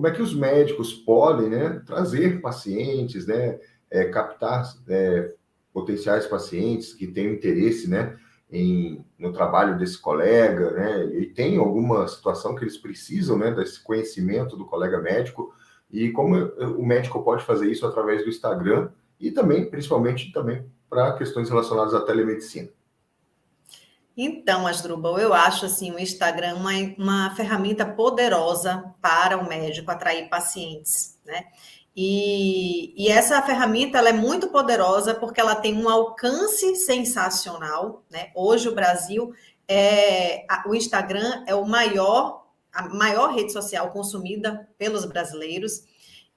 como é que os médicos podem, né, trazer pacientes, né, captar potenciais pacientes que tenham interesse, né, no trabalho desse colega, né, e tem alguma situação que eles precisam, né, desse conhecimento do colega médico, e como o médico pode fazer isso através do Instagram e também, principalmente, também para questões relacionadas à telemedicina. Então, Asdrubal, eu acho assim o Instagram uma ferramenta poderosa para o médico atrair pacientes, né? E essa ferramenta ela é muito poderosa porque ela tem um alcance sensacional, né? Hoje o Brasil o Instagram é a maior rede social consumida pelos brasileiros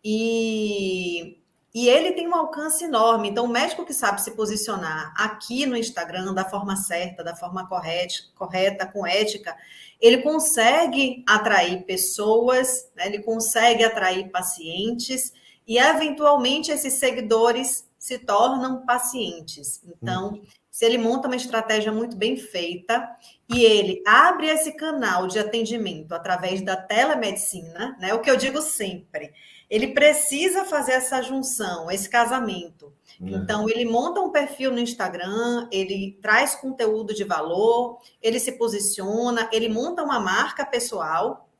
e ele tem um alcance enorme. Então, o médico que sabe se posicionar aqui no Instagram da forma certa, da forma correta, com ética, ele consegue atrair pessoas, né? Ele consegue atrair pacientes e, eventualmente, esses seguidores se tornam pacientes. Então, se ele monta uma estratégia muito bem feita e ele abre esse canal de atendimento através da telemedicina, né? O que eu digo sempre, ele precisa fazer essa junção, esse casamento. Então, ele monta um perfil no Instagram, ele traz conteúdo de valor, ele se posiciona, ele monta uma marca pessoal,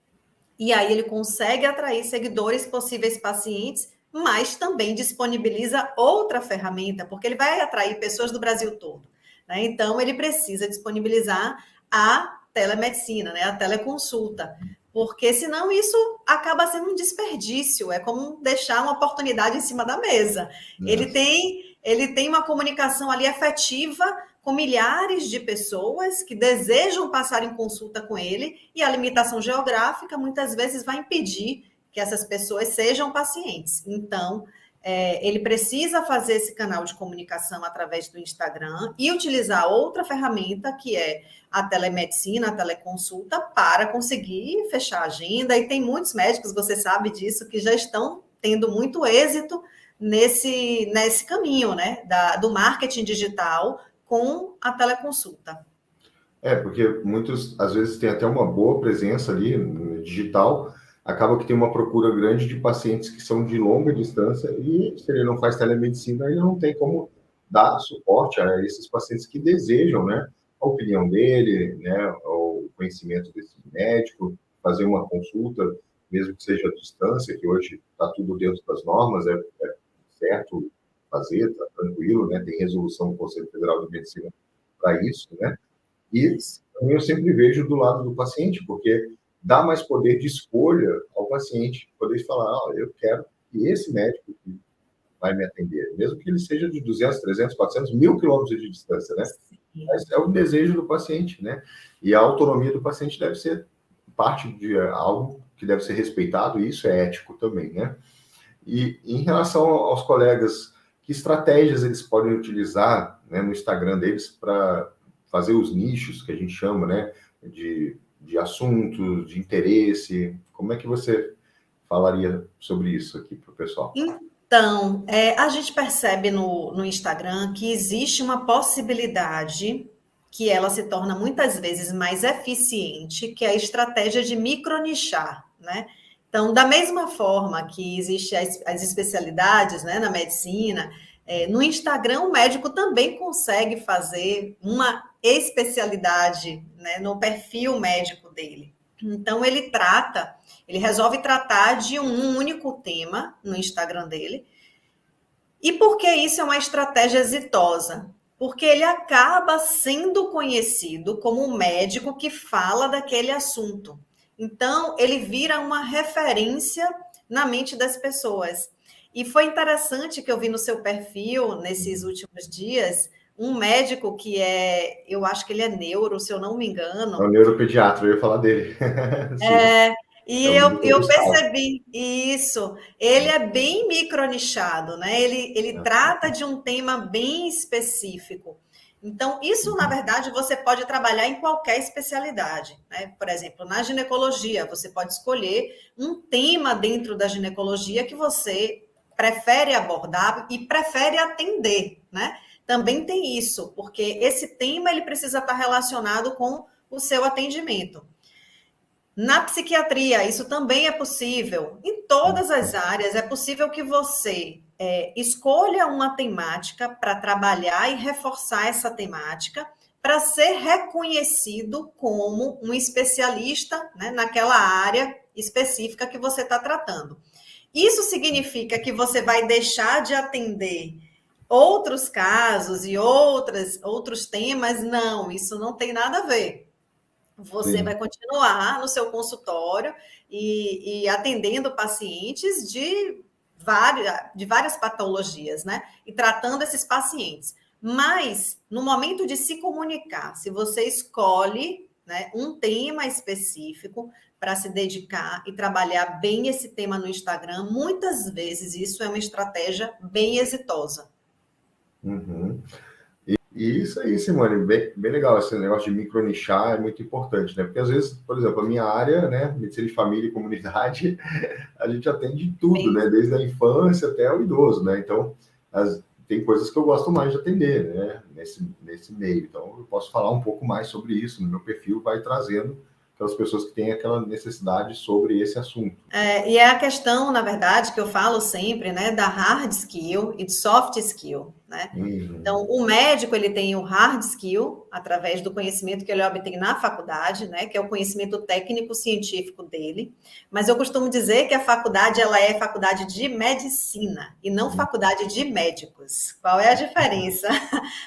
e aí ele consegue atrair seguidores, possíveis pacientes, mas também disponibiliza outra ferramenta, porque ele vai atrair pessoas do Brasil todo, né? Então, ele precisa disponibilizar a telemedicina, né? A teleconsulta, porque senão isso acaba sendo um desperdício, é como deixar uma oportunidade em cima da mesa. Ele tem uma comunicação ali efetiva com milhares de pessoas que desejam passar em consulta com ele, e a limitação geográfica muitas vezes vai impedir que essas pessoas sejam pacientes. Então, ele precisa fazer esse canal de comunicação através do Instagram e utilizar outra ferramenta, que é a telemedicina, a teleconsulta, para conseguir fechar a agenda. E tem muitos médicos, você sabe disso, que já estão tendo muito êxito nesse caminho, né, do marketing digital com a teleconsulta. Porque muitos, às vezes, tem até uma boa presença ali no digital, acaba que tem uma procura grande de pacientes que são de longa distância e se ele não faz telemedicina, ele não tem como dar suporte a esses pacientes que desejam, né, a opinião dele, né, o conhecimento desse médico, fazer uma consulta, mesmo que seja à distância, que hoje está tudo dentro das normas, é certo fazer, está tranquilo, né, tem resolução do Conselho Federal de Medicina para isso, né, e também eu sempre vejo do lado do paciente, porque dá mais poder de escolha ao paciente, poder falar, eu quero que esse médico que vai me atender, mesmo que ele seja de 200, 300, 400, 1.000 quilômetros de distância, né? Mas é o desejo do paciente, né? E a autonomia do paciente deve ser parte de algo que deve ser respeitado, e isso é ético também, né? E em relação aos colegas, que estratégias eles podem utilizar, né, no Instagram deles para fazer os nichos que a gente chama, né, de assuntos, de interesse? Como é que você falaria sobre isso aqui para o pessoal? Então, a gente percebe no Instagram que existe uma possibilidade que ela se torna muitas vezes mais eficiente, que é a estratégia de micronichar, né? Então, da mesma forma que existem as especialidades, né, na medicina, no Instagram o médico também consegue fazer uma especialidade, né, no perfil médico dele. Então, ele resolve tratar de um único tema no Instagram dele. E por que isso é uma estratégia exitosa? Porque ele acaba sendo conhecido como um médico que fala daquele assunto. Então, ele vira uma referência na mente das pessoas. E foi interessante que eu vi no seu perfil, nesses últimos dias, um médico eu acho que ele é neuro, se eu não me engano. É o neuropediatra, eu ia falar dele. Sim. E É o eu Gustavo. percebi isso. Ele é bem micronichado, né? Ele trata de um tema bem específico. Então, isso, na verdade, você pode trabalhar em qualquer especialidade, né? Por exemplo, na ginecologia, você pode escolher um tema dentro da ginecologia que você prefere abordar e prefere atender, né? Também tem isso, porque esse tema ele precisa estar relacionado com o seu atendimento. Na psiquiatria, isso também é possível. todas as áreas, é possível que você escolha uma temática para trabalhar e reforçar essa temática para ser reconhecido como um especialista, né, naquela área específica que você está tratando. Isso significa que você vai deixar de atender outros casos e outros temas? Não, isso não tem nada a ver. Você vai Sim. continuar no seu consultório e atendendo pacientes de várias patologias, né? E tratando esses pacientes. Mas, no momento de se comunicar, se você escolhe, né, um tema específico para se dedicar e trabalhar bem esse tema no Instagram, muitas vezes isso é uma estratégia bem exitosa. Uhum. E isso aí, Simone, bem legal. Esse negócio de micronichar é muito importante, né? Porque às vezes, por exemplo, a minha área, né, medicina de família e comunidade, a gente atende tudo, Bem, né? Desde a infância até o idoso, né? Então, tem coisas que eu gosto mais de atender, né? Nesse meio. Então, eu posso falar um pouco mais sobre isso. No meu perfil vai trazendo aquelas pessoas que têm aquela necessidade sobre esse assunto. e é a questão, na verdade, que eu falo sempre, né, da hard skill e de soft skill, né? Então, Uhum. o médico, ele tem o hard skill, através do conhecimento que ele obtém na faculdade, né, que é o conhecimento técnico-científico dele, mas eu costumo dizer que a faculdade, ela é faculdade de medicina e não faculdade de médicos. Qual é a diferença?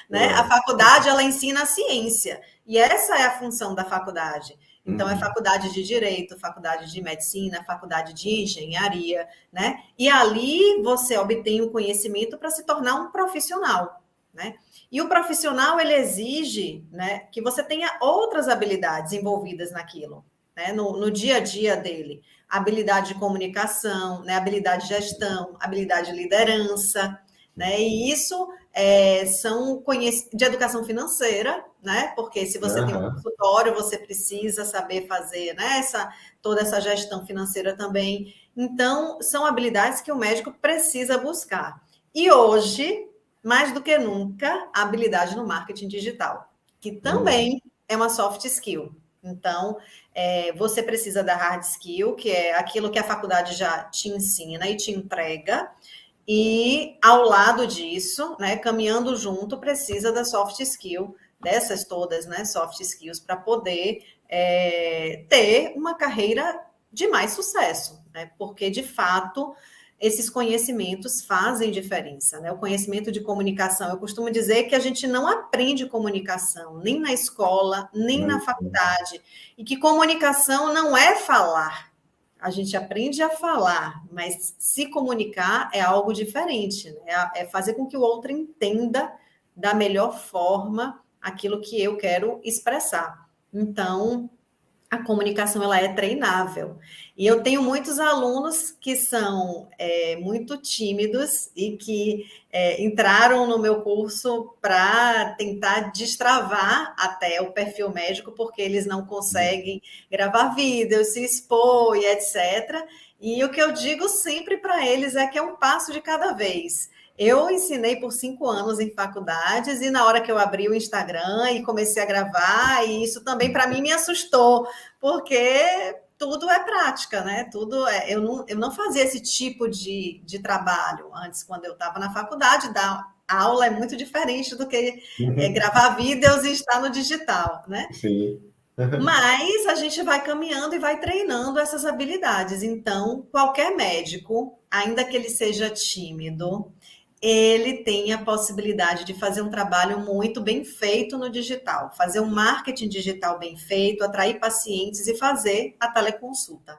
Né? A É. faculdade, ela ensina a ciência, e essa é a função da faculdade. Então, é Uhum. faculdade de Direito, faculdade de Medicina, faculdade de Engenharia, né? E ali você obtém o conhecimento para se tornar um profissional, né? E o profissional, ele exige, né, que você tenha outras habilidades envolvidas naquilo, né? No dia a dia dele. Habilidade de comunicação, né? Habilidade de gestão, habilidade de liderança, né? E isso são de educação financeira, né? Porque se você tem um Aham. consultório, você precisa saber fazer, né, toda essa gestão financeira também. Então, são habilidades que o médico precisa buscar. E hoje, mais do que nunca, a habilidade no marketing digital, que Uhum. também é uma soft skill. Então, você precisa da hard skill, que é aquilo que a faculdade já te ensina e te entrega, e ao lado disso, né, caminhando junto, precisa da soft skill, dessas todas, né, soft skills, para poder ter uma carreira de mais sucesso, né? Porque de fato esses conhecimentos fazem diferença, né? O conhecimento de comunicação, eu costumo dizer que a gente não aprende comunicação nem na escola, nem na Uhum. faculdade, e que comunicação não é falar. A gente aprende a falar, mas se comunicar é algo diferente, né? É fazer com que o outro entenda da melhor forma aquilo que eu quero expressar. Então, a comunicação ela é treinável. E eu tenho muitos alunos que são muito tímidos e que entraram no meu curso para tentar destravar até o perfil médico, porque eles não conseguem gravar vídeos, se expor e etc. E o que eu digo sempre para eles é que é um passo de cada vez. Eu ensinei por 5 anos em faculdades e na hora que eu abri o Instagram e comecei a gravar, e isso também para mim me assustou, porque tudo é prática, né? Tudo eu não fazia esse tipo de trabalho antes, quando eu estava na faculdade, dar aula é muito diferente do que Uhum. gravar vídeos e estar no digital, né? Sim. Mas a gente vai caminhando e vai treinando essas habilidades. Então, qualquer médico, ainda que ele seja tímido, ele tem a possibilidade de fazer um trabalho muito bem feito no digital, fazer um marketing digital bem feito, atrair pacientes e fazer a teleconsulta.